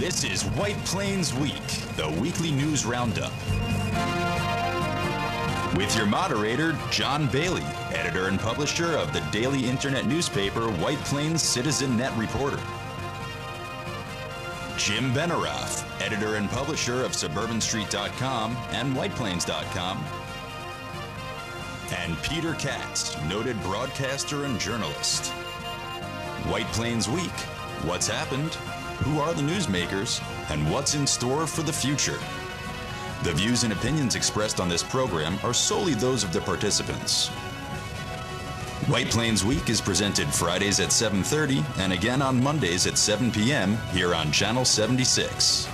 This is White Plains Week, the weekly news roundup. With your moderator, John Bailey, editor and publisher of the daily internet newspaper White Plains Citizen Net Reporter. Jim Benerofe, editor and publisher of SuburbanStreet.com and WhitePlains.com. And Peter Katz, noted broadcaster and journalist. White Plains Week, what's happened, who are the newsmakers, and what's in store for the future. The views and opinions expressed on this program are solely those of the participants. White Plains Week is presented Fridays at 7:30 and again on Mondays at 7 p.m. here on Channel 76.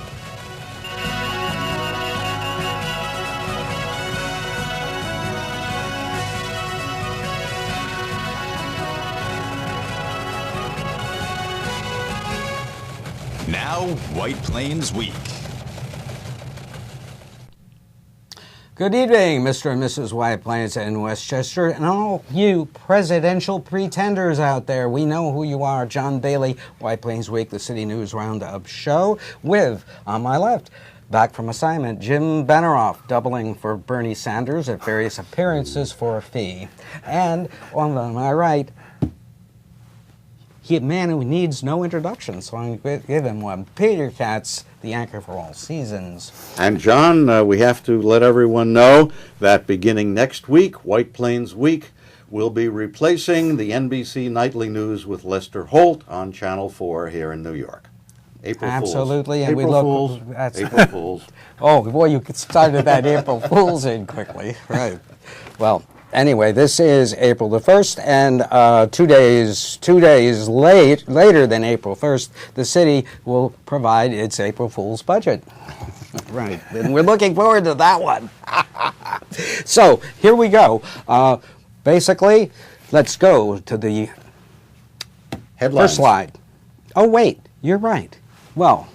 Now, White Plains Week. Good evening, Mr. and Mrs. White Plains in Westchester, and all you presidential pretenders out there. We know who you are. John Bailey, White Plains Week, the City News Roundup show, with, on my left, back from assignment, Jim Benerofe, doubling for Bernie Sanders at various appearances for a fee. And on my right, a man who needs no introduction, so I'm going to give him one. Peter Katz, the anchor for all seasons. And John, we have to let everyone know that beginning next week, White Plains Week will be replacing the NBC Nightly News with Lester Holt on Channel 4 here in New York. April Absolutely, Fools. and April Fools. April Fools. Oh, boy, you started that April Fools in quickly. Right. Well, anyway, this is April the 1st, and 2 days later than April 1st, the city will provide its April Fool's budget. Right, and we're looking forward to that one. So, here we go. Basically, let's go to the Headlines. first slide. Oh, wait, you're right. Well,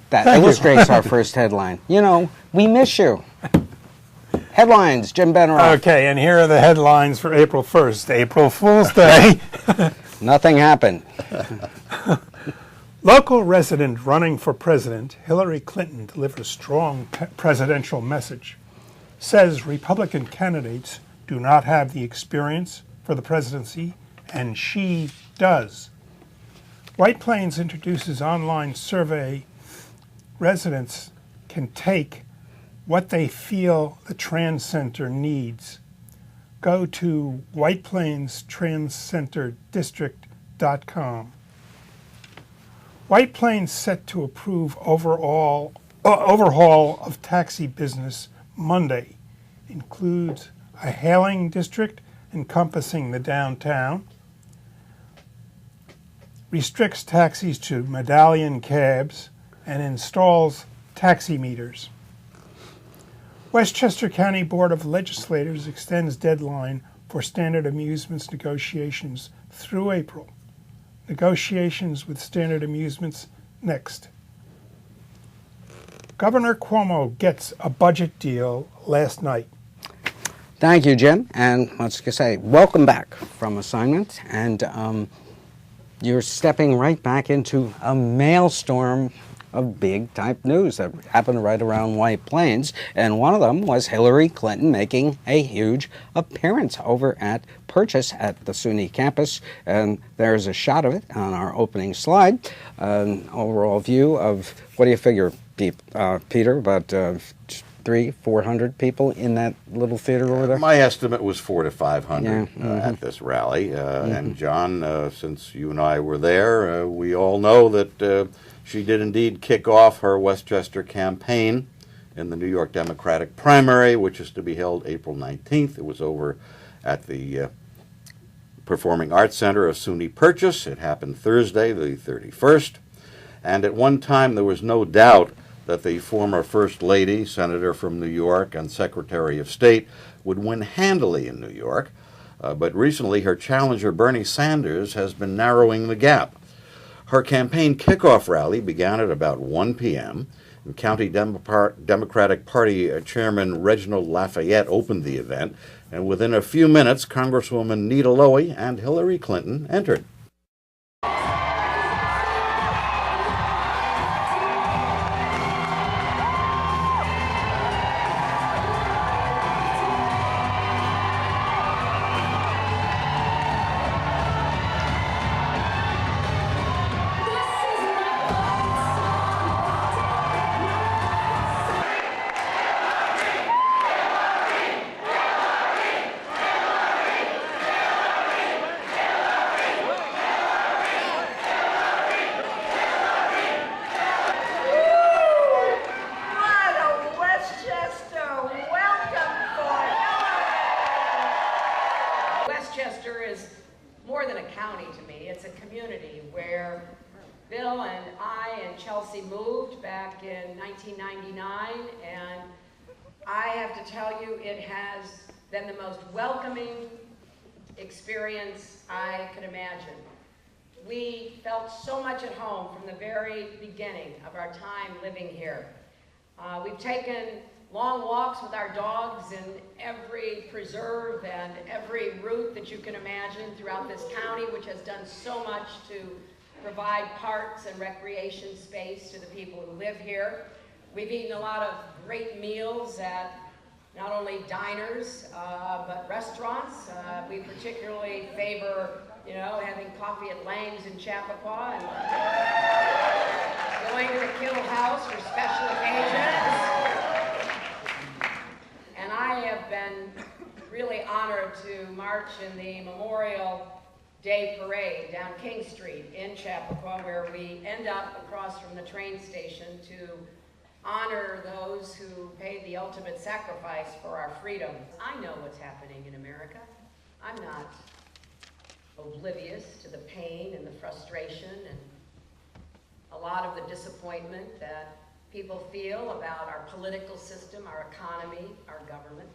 that illustrates our first headline. You know, we miss you. Headlines, Jim Benerofe. Okay, and here are the headlines for April 1st, April Fool's Day. Nothing happened. Local resident running for president, Hillary Clinton, delivers strong presidential message. Says Republican candidates do not have the experience for the presidency, and she does. White Plains introduces online survey. Residents can take what they feel the trans center needs. Go to whiteplainstranscenterdistrict.com. White Plains set to approve overhaul of taxi business Monday. Includes a hailing district encompassing the downtown. Restricts taxis to medallion cabs and installs taxi meters. Westchester County Board of Legislators extends deadline for standard amusements negotiations through April. Negotiations with standard amusements next. Governor Cuomo gets a budget deal last night. Thank you, Jim. And let's just say, welcome back from assignment. And you're stepping right back into a maelstrom of big type news that happened right around White Plains, and one of them was Hillary Clinton making a huge appearance over at Purchase at the SUNY campus, and there's a shot of it on our opening slide, an overall view of, what do you figure, Peter, about 300-400 people in that little theater over there? My estimate was 400 to 500 at this rally, and John, since you and I were there, we all know that she did indeed kick off her Westchester campaign in the New York Democratic primary, which is to be held April 19th. It was over at the Performing Arts Center of SUNY Purchase. It happened Thursday, the 31st. And at one time, there was no doubt that the former First Lady, Senator from New York, and Secretary of State would win handily in New York. But recently, her challenger, Bernie Sanders, has been narrowing the gap. Her campaign kickoff rally began at about 1 p.m. and County Democratic Party Chairman Reginald Lafayette opened the event, and within a few minutes, Congresswoman Nita Lowey and Hillary Clinton entered. Bill and I and Chelsea moved back in 1999, and I have to tell you, it has been the most welcoming experience I could imagine. We felt so much at home from the very beginning of our time living here. We've taken long walks with our dogs in every preserve and every route that you can imagine throughout this county, which has done so much to provide parks and recreation space to the people who live here. We've eaten a lot of great meals at not only diners, but restaurants. We particularly favor, having coffee at Lang's in Chappaqua and going to the Kill House for special occasions. And I have been really honored to march in the Memorial Day Parade down King Street in Chappaqua, where we end up across from the train station to honor those who paid the ultimate sacrifice for our freedom. I know what's happening in America. I'm not oblivious to the pain and the frustration and a lot of the disappointment that people feel about our political system, our economy, our government.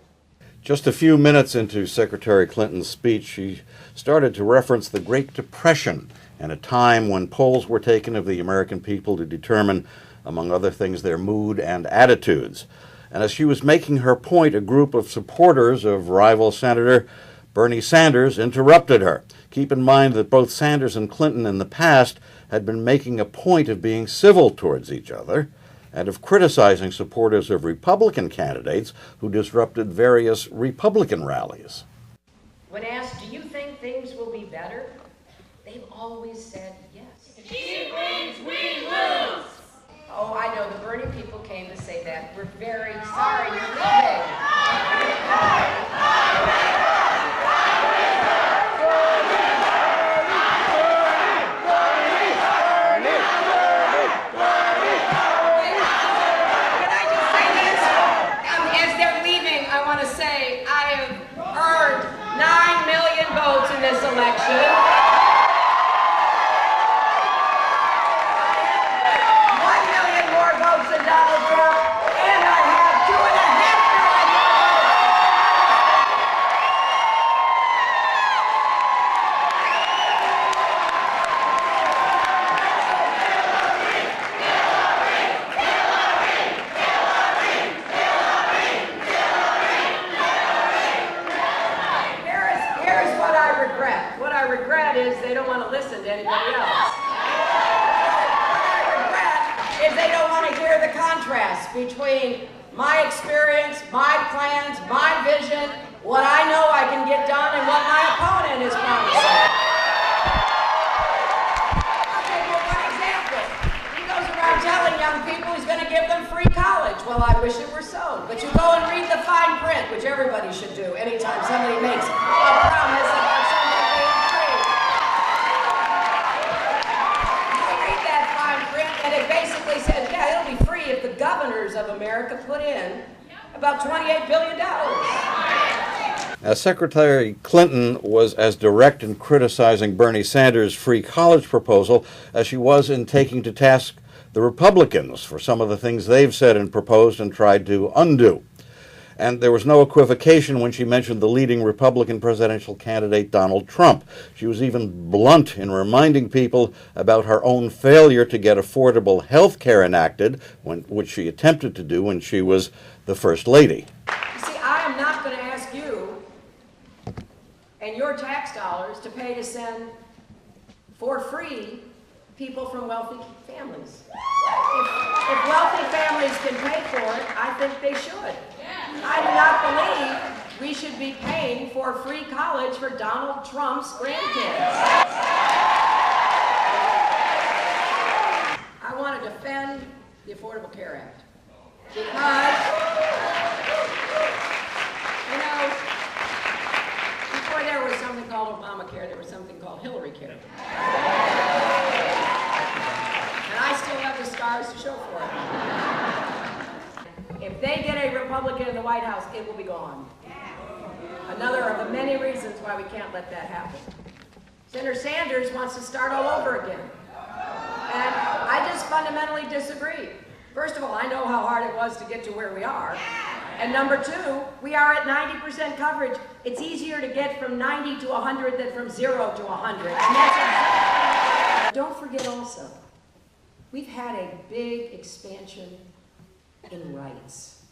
Just a few minutes into Secretary Clinton's speech, she started to reference the Great Depression and a time when polls were taken of the American people to determine, among other things, their mood and attitudes. And as she was making her point, a group of supporters of rival Senator Bernie Sanders interrupted her. Keep in mind that both Sanders and Clinton in the past had been making a point of being civil towards each other and of criticizing supporters of Republican candidates who disrupted various Republican rallies. When asked, do you think things will be better? They've always said yes. If she wins, we lose. Oh, I know, the Bernie people came to say that. We're very sorry you're leaving. Can I just say this? As they're leaving, I want to say I have earned 9 million votes in this election. Donald Trump, and I have 2.5 million Here's what I regret. What I regret is they don't want to listen to anybody else. Is they don't want to hear the contrast between my experience, my plans, my vision, what I know I can get done, and what my opponent is promising. I'll give you one example. He goes around telling young people he's going to give them free college. Well, I wish it were so. But you go and read the fine print, which everybody should do anytime somebody makes a promise about something being free. And it basically says, yeah, it'll be free if the governors of America put in about $28 billion. Now, Secretary Clinton was as direct in criticizing Bernie Sanders' free college proposal as she was in taking to task the Republicans for some of the things they've said and proposed and tried to undo. And there was no equivocation when she mentioned the leading Republican presidential candidate, Donald Trump. She was even blunt in reminding people about her own failure to get affordable health care enacted, which she attempted to do when she was the First Lady. You see, I am not going to ask you and your tax dollars to pay to send for free people from wealthy families. If wealthy families can pay for it, I think they should. I do not believe we should be paying for free college for Donald Trump's grandkids. I want to defend the Affordable Care Act because, before there was something called Obamacare, there was something called Hillary Care. And I still have the scars to show for it. If they get a Republican in the White House, it will be gone. Another of the many reasons why we can't let that happen. Senator Sanders wants to start all over again. And fundamentally disagree. First of all, I know how hard it was to get to where we are. And number two, we are at 90% coverage. It's easier to get from 90 to 100 than from 0 to 100. And that's don't forget also, we've had a big expansion in rights.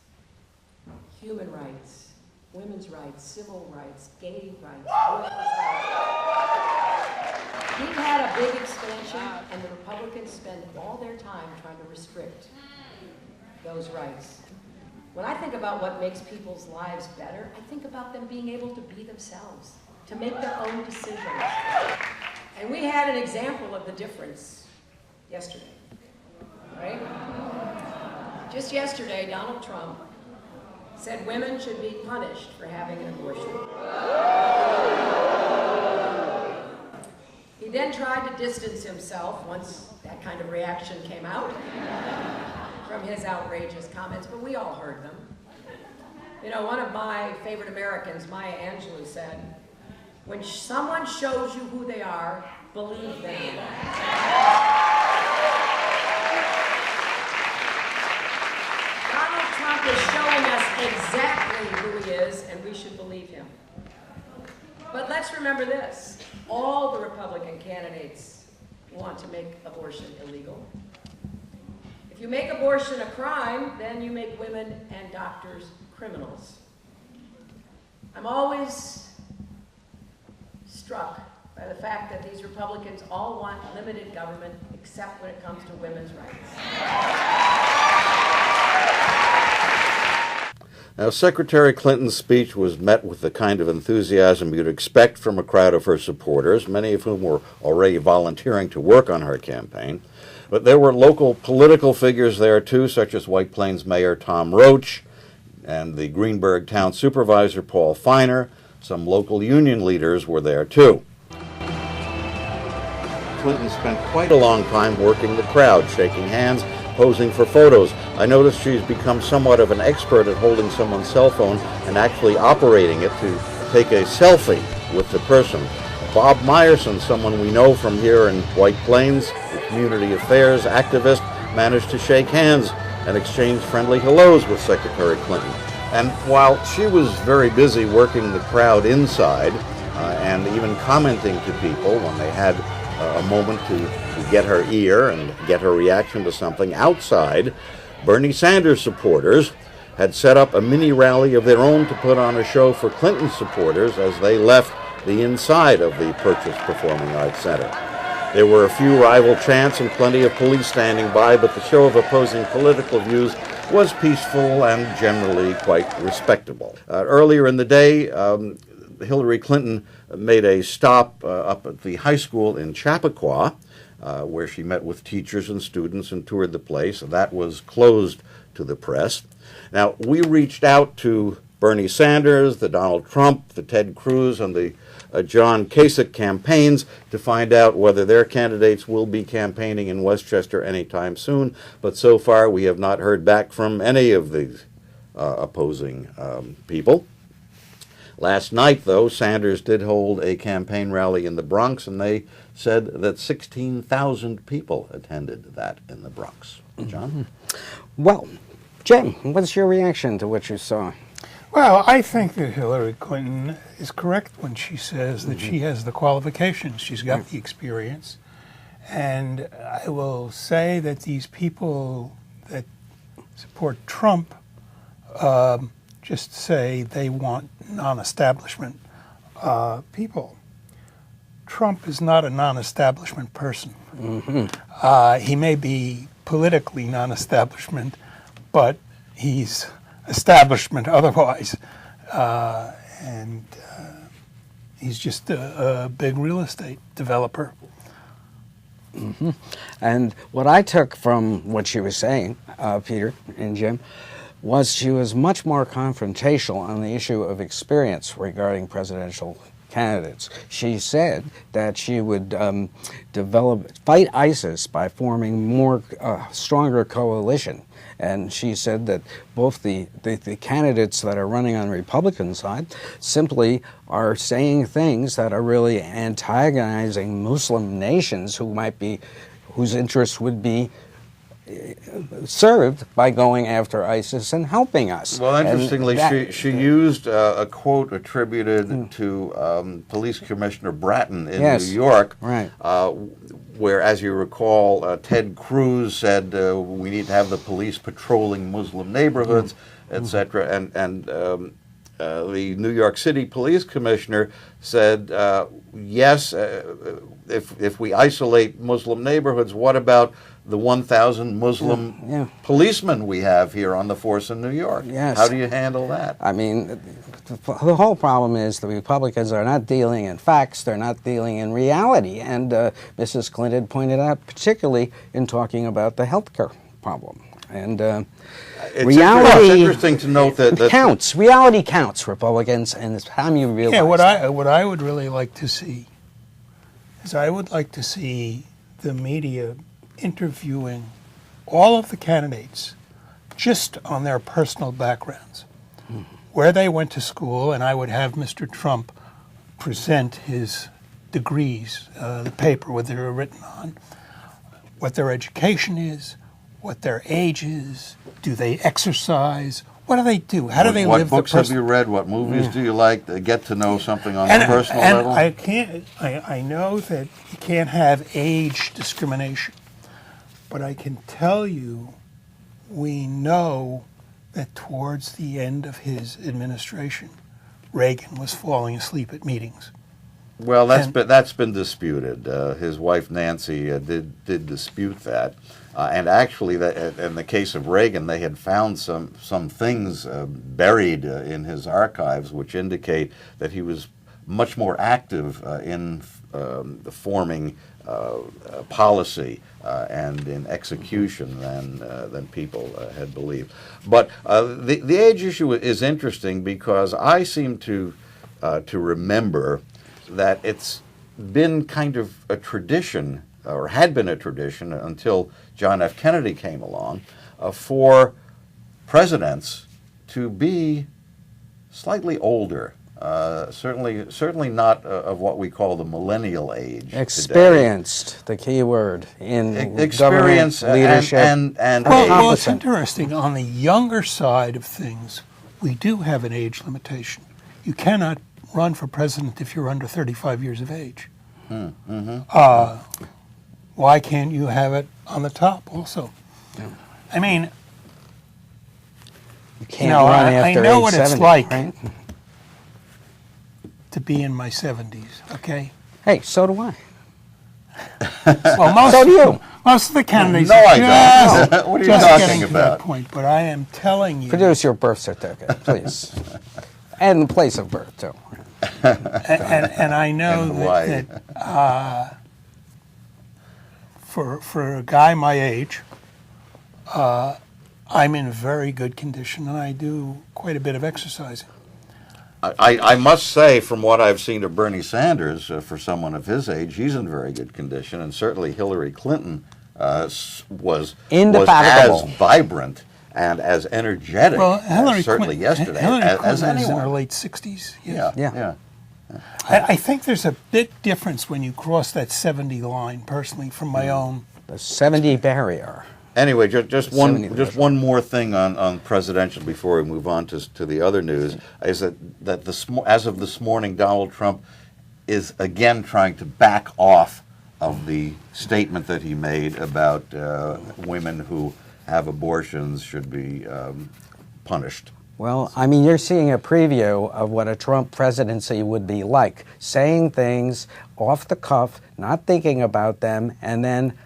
Human rights, women's rights, civil rights, gay rights, workers' rights. We've had a big expansion, and the Republicans spend all their time trying to restrict those rights. When I think about what makes people's lives better, I think about them being able to be themselves, to make their own decisions. And we had an example of the difference yesterday, right? Just yesterday, Donald Trump said women should be punished for having an abortion. He then tried to distance himself once that kind of reaction came out from his outrageous comments, but we all heard them. You know, one of my favorite Americans, Maya Angelou, said, when someone shows you who they are, believe them. Donald Trump is showing us exactly who he is, and we should believe him. But let's remember this. All the Republican candidates want to make abortion illegal. If you make abortion a crime, then you make women and doctors criminals. I'm always struck by the fact that these Republicans all want limited government except when it comes to women's rights. Now, Secretary Clinton's speech was met with the kind of enthusiasm you'd expect from a crowd of her supporters, many of whom were already volunteering to work on her campaign. But there were local political figures there, too, such as White Plains Mayor Tom Roach and the Greenburgh Town Supervisor Paul Feiner. Some local union leaders were there, too. Clinton spent quite a long time working the crowd, shaking hands, posing for photos. I noticed she's become somewhat of an expert at holding someone's cell phone and actually operating it to take a selfie with the person. Bob Meyerson, someone we know from here in White Plains, the community affairs activist, managed to shake hands and exchange friendly hellos with Secretary Clinton. And while she was very busy working the crowd inside and even commenting to people when they had a moment to get her ear and get her reaction to something outside, Bernie Sanders supporters had set up a mini rally of their own to put on a show for Clinton supporters as they left the inside of the Purchase Performing Arts Center. There were a few rival chants and plenty of police standing by, but the show of opposing political views was peaceful and generally quite respectable. Earlier in the day, Hillary Clinton made a stop up at the high school in Chappaqua, where she met with teachers and students and toured the place. That was closed to the press. Now, we reached out to Bernie Sanders, the Donald Trump, the Ted Cruz, and the John Kasich campaigns to find out whether their candidates will be campaigning in Westchester anytime soon. But so far, we have not heard back from any of these opposing people. Last night, though, Sanders did hold a campaign rally in the Bronx, and they said that 16,000 people attended that in the Bronx. John? Well, Jim, what's your reaction to what you saw? Well, I think that Hillary Clinton is correct when she says that she has the qualifications. She's got the experience. And I will say that these people that support Trump just say they want non-establishment people. Trump is not a non-establishment person. He may be politically non-establishment, but he's establishment otherwise. And he's just a big real estate developer. And what I took from what she was saying, Peter and Jim, was she was much more confrontational on the issue of experience regarding presidential candidates. She said that she would fight ISIS by forming more stronger coalition. And she said that both the candidates that are running on the Republican side simply are saying things that are really antagonizing Muslim nations whose interests would be served by going after ISIS and helping us. Well, interestingly, And she used a quote attributed to Police Commissioner Bratton in Yes, New York, right. where, as you recall, Ted Cruz said we need to have the police patrolling Muslim neighborhoods, etc. And the New York City Police Commissioner said, yes, if we isolate Muslim neighborhoods, what about the 1,000 Muslim policemen we have here on the force in New York? Yes. How do you handle that? I mean, the whole problem is the Republicans are not dealing in facts, they're not dealing in reality. And Mrs. Clinton pointed out, particularly in talking about the healthcare problem. And reality it's interesting to note that counts. Reality counts, Republicans, and it's time you realize. Yeah, what I would really like to see is I would like to see the media interviewing all of the candidates just on their personal backgrounds, where they went to school, and I would have Mr. Trump present his degrees, the paper what they were written on, what their education is, what their age is, do they exercise, what do they do, how do they live What books have you read, what movies do you like, to get to know something on a personal level? I know that you can't have age discrimination, but I can tell you we know that towards the end of his administration, Reagan was falling asleep at meetings. Well, that's been disputed. His wife Nancy did dispute that, and actually, that in the case of Reagan, they had found some things buried in his archives, which indicate that he was much more active in forming policy and in execution than people had believed. But the age issue is interesting because I seem to remember that it's been kind of a tradition, or had been a tradition until John F. Kennedy came along, for presidents to be slightly older. Certainly not of what we call the millennial age. Experienced, the key word in experience, government leadership. and Well, age. it's interesting. On the younger side of things, we do have an age limitation. You cannot run for president if you're under 35 years of age. Why can't you have it on the top also? I mean, You can't run after I know age what 70, it's like right? to be in my 70s, okay? Hey, so do I. Well, So do you. most of the candidates No, are I just, don't. What are you just talking getting to that about? point. But I am telling you, Produce your birth certificate, please. And the place of birth, too. and I know And why? that for a guy my age, I'm in very good condition, and I do quite a bit of exercising. I must say, from what I've seen of Bernie Sanders, for someone of his age, he's in very good condition, and certainly Hillary Clinton was Indefatigable. as vibrant and as energetic, Well, Hillary certainly Clinton, yesterday, Hillary as Clinton is in her anyone. late 60s. Yes. Yeah. I think there's a big difference when you cross that 70 line, personally, from my own. The 70 barrier. Anyway, just 70 one more thing on presidential before we move on to the other news is that as of this morning, Donald Trump is again trying to back off of the statement that he made about women who have abortions should be punished. Well, I mean, you're seeing a preview of what a Trump presidency would be like. Saying things off the cuff, not thinking about them, and then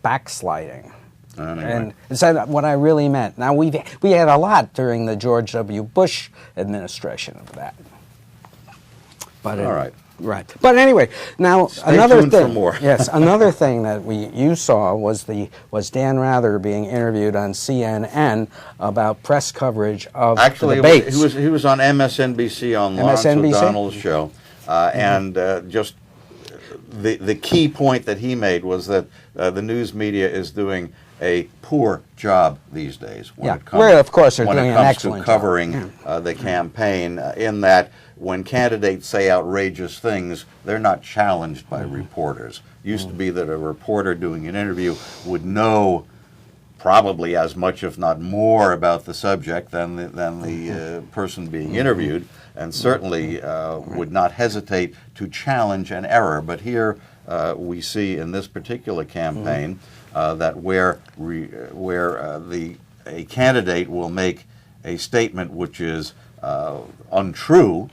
backsliding. Anyway. And is that what I really meant? Now, we had a lot during the George W. Bush administration of that. But All right. Right. But anyway, now Stay another tuned thing. for more. Yes, another thing that you saw was Dan Rather being interviewed on CNN about press coverage of Actually, the debates. he was on MSNBC on Lawrence MSNBC? O'Donnell's show, and just the key point that he made was that the news media is doing a poor job these days when it comes, Well, of course, they're when doing it an comes excellent to covering job. the campaign, in that when candidates say outrageous things, they're not challenged by reporters. Used to be that a reporter doing an interview would know probably as much, if not more, about the subject than the person being interviewed, and certainly would not hesitate to challenge an error. But here we see in this particular campaign that where a candidate will make a statement which is untrue,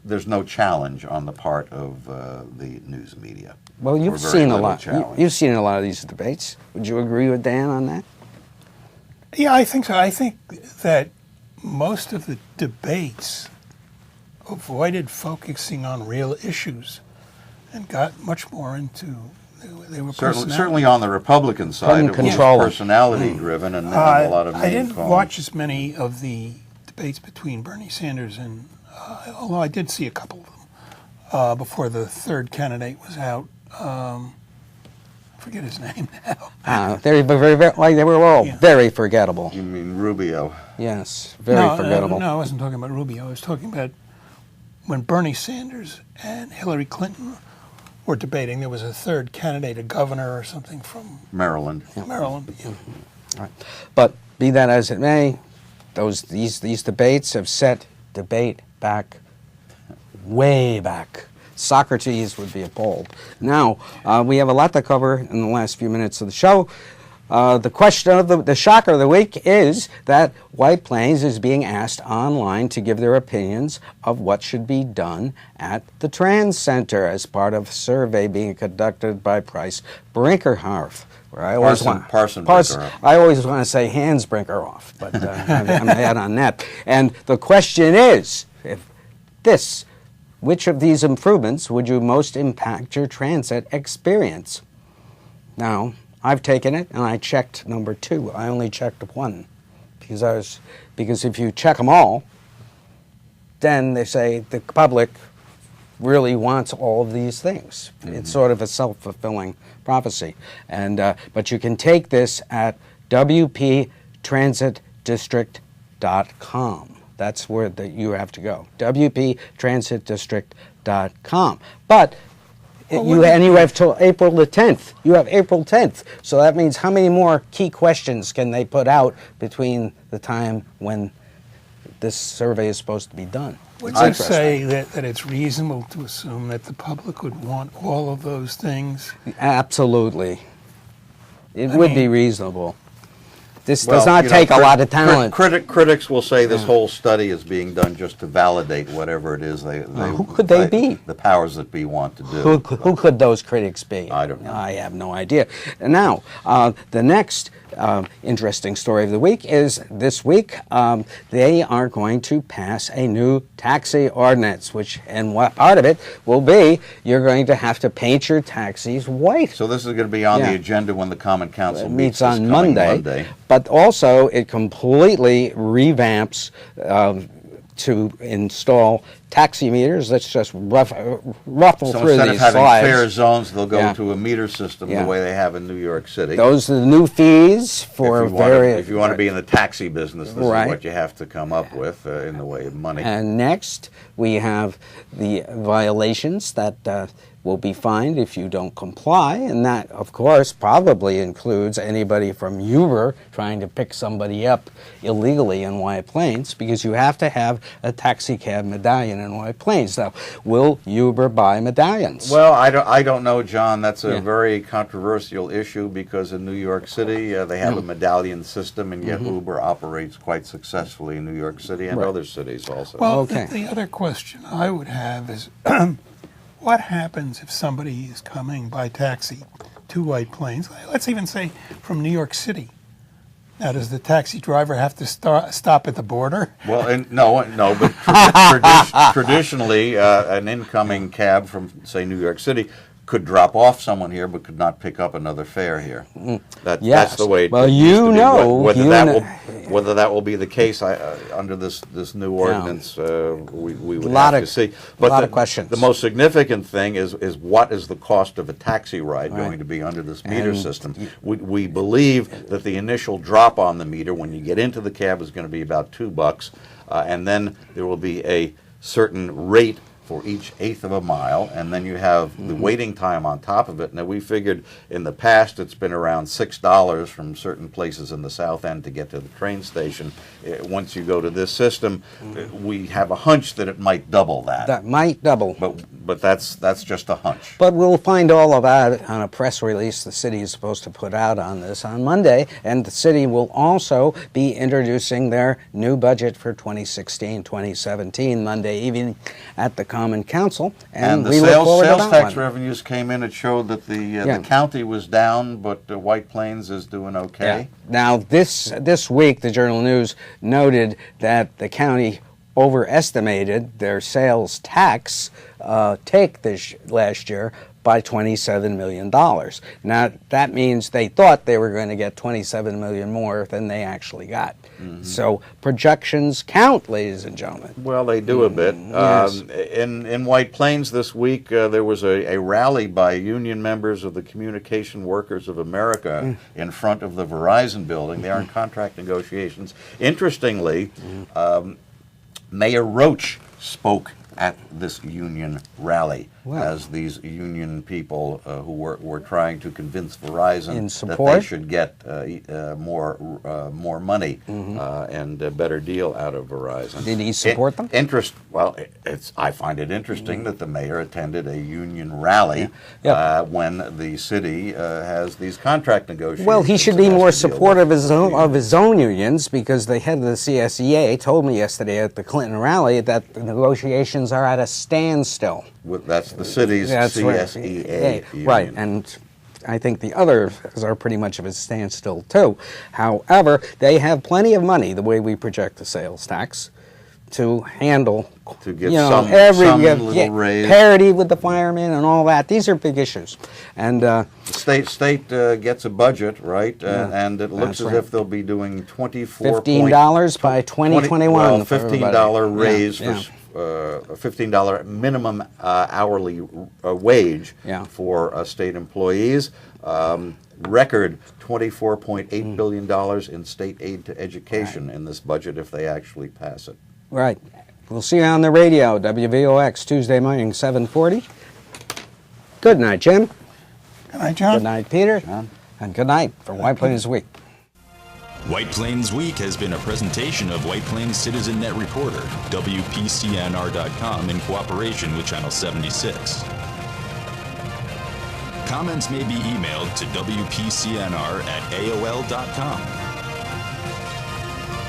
there's no challenge on the part of the news media. Well, Or you've very seen a little lot. challenge. You've seen a lot of these debates. Would you agree with Dan on that? Yeah, I think so. I think that most of the debates avoided focusing on real issues and got much more into they were Certainly on the Republican side, it was control 'em. personality driven and a lot of I name didn't calling. watch as many of the debates between Bernie Sanders and, although I did see a couple of them before the third candidate was out. I forget his name now. They were all Yeah. very forgettable. You mean Rubio? Yes, very forgettable. No, I wasn't talking about Rubio. I was talking about when Bernie Sanders and Hillary Clinton were debating. There was a third candidate, a governor or something from Maryland. Maryland. Yeah. Right. But be that as it may, these debates have set debate back, way back. Socrates would be appalled. Now, we have a lot to cover in the last few minutes of the show. The question of the shocker of the week is that White Plains is being asked online to give their opinions of what should be done at the Trans Center as part of a survey being conducted by Price Brinkerhoff. Where I always Parson Brinkerhoff. I always want to say Hans Brinkerhoff, but I'm ahead on that. And the question is, which of these improvements would you most impact your transit experience? Now, I've taken it and I checked number 2. I only checked 1 because if you check them all, then they say the public really wants all of these things. Mm-hmm. It's sort of a self-fulfilling prophecy. And but you can take this at wptransitdistrict.com. That's where you have to go. wptransitdistrict.com. But you have till April the 10th. You have April 10th. So that means how many more key questions can they put out between the time when this survey is supposed to be done? Would you say that it's reasonable to assume that the public would want all of those things? Absolutely. It would be reasonable. This does not take a lot of talent. Critics will say this whole study is being done just to validate whatever it is who could they be? The powers that be want to do. Who could those critics be? I don't know. I have no idea. And now, the next interesting story of the week is this week they are going to pass a new taxi ordinance, and what part of it will be you're going to have to paint your taxis white. So this is going to be on the agenda when the Common Council meets on Monday. But also it completely revamps to install taxi meters. Let's just ruffle So through instead of these having slides. fare zones, they'll go Yeah. to a meter system Yeah. the way they have in New York City. Those are the new fees for if you want to be in the taxi business, this Right. is what you have to come up with in the way of money. And next, we have the violations that will be fined if you don't comply, and that, of course, probably includes anybody from Uber trying to pick somebody up illegally in White Plains, because you have to have a taxi cab medallion in White Plains. Now, will Uber buy medallions? Well, I don't know, John. That's a very controversial issue because in New York City they have a medallion system, and yet Uber operates quite successfully in New York City and other cities also. Well, the other question I would have is, what happens if somebody is coming by taxi to White Plains? Let's even say from New York City. Now, does the taxi driver have to stop at the border? Well, but traditionally, an incoming cab from, say, New York City could drop off someone here, but could not pick up another fare here. That's the way. Well, whether that will be the case under this new ordinance, we would have to see. But a lot of questions. The most significant thing is what is the cost of a taxi ride going to be under this meter system? We believe that the initial drop on the meter when you get into the cab is going to be about $2, and then there will be a certain rate for each eighth of a mile, and then you have the waiting time on top of it. Now, we figured in the past it's been around $6 from certain places in the South End to get to the train station. Once you go to this system, we have a hunch that it might double that. That might double. But that's just a hunch. But we'll find all about it on a press release the city is supposed to put out on this on Monday, and the city will also be introducing their new budget for 2016-2017 Monday evening at the Common Council, and the we look forward to sales that tax one. revenues came in. It showed that the county was down, but White Plains is doing okay. Yeah. Now, this week, the Journal News noted that the county overestimated their sales tax take this last year by $27 million. Now, that means they thought they were going to get $27 million more than they actually got. So projections count, ladies and gentlemen. Well, they do a bit. Yes. In White Plains this week, there was a rally by union members of the Communication Workers of America in front of the Verizon building. They are in contract negotiations. Interestingly, Mayor Roach spoke at this union rally as these union people who were trying to convince Verizon that they should get more money and a better deal out of Verizon. Did he support them? I find it interesting that the mayor attended a union rally when the city has these contract negotiations. Well, he should be more supportive of his own unions, because the head of the CSEA told me yesterday at the Clinton rally that the negotiations are at a standstill. That's the city's CSEA union. Right, and I think the others are pretty much of a standstill too. However, they have plenty of money, the way we project the sales tax, to handle, to get some little raise. Parity with the firemen and all that. These are big issues. And the state gets a budget, right? And it looks as if they'll be doing $15 by 2021. Well, $15 raise for a $15 minimum hourly wage for state employees. Record $24.8 billion in state aid to education in this budget if they actually pass it. Right. We'll see you on the radio, WVOX, Tuesday morning, 7:40. Good night, Jim. Good night, John. Good night, Peter. John. And good night from White Plains Week. White Plains Week has been a presentation of White Plains Citizen Net Reporter, WPCNR.com, in cooperation with Channel 76. Comments may be emailed to WPCNR@AOL.com.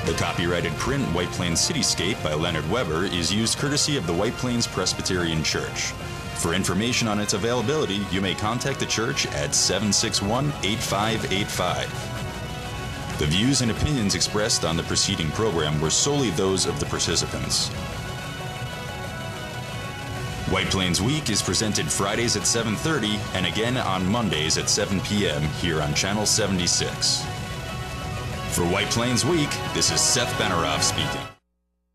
The copyrighted print White Plains Cityscape by Leonard Weber is used courtesy of the White Plains Presbyterian Church. For information on its availability, you may contact the church at 761-8585. The views and opinions expressed on the preceding program were solely those of the participants. White Plains Week is presented Fridays at 7:30 and again on Mondays at 7 p.m. here on Channel 76. For White Plains Week, this is Seth Benerofe speaking.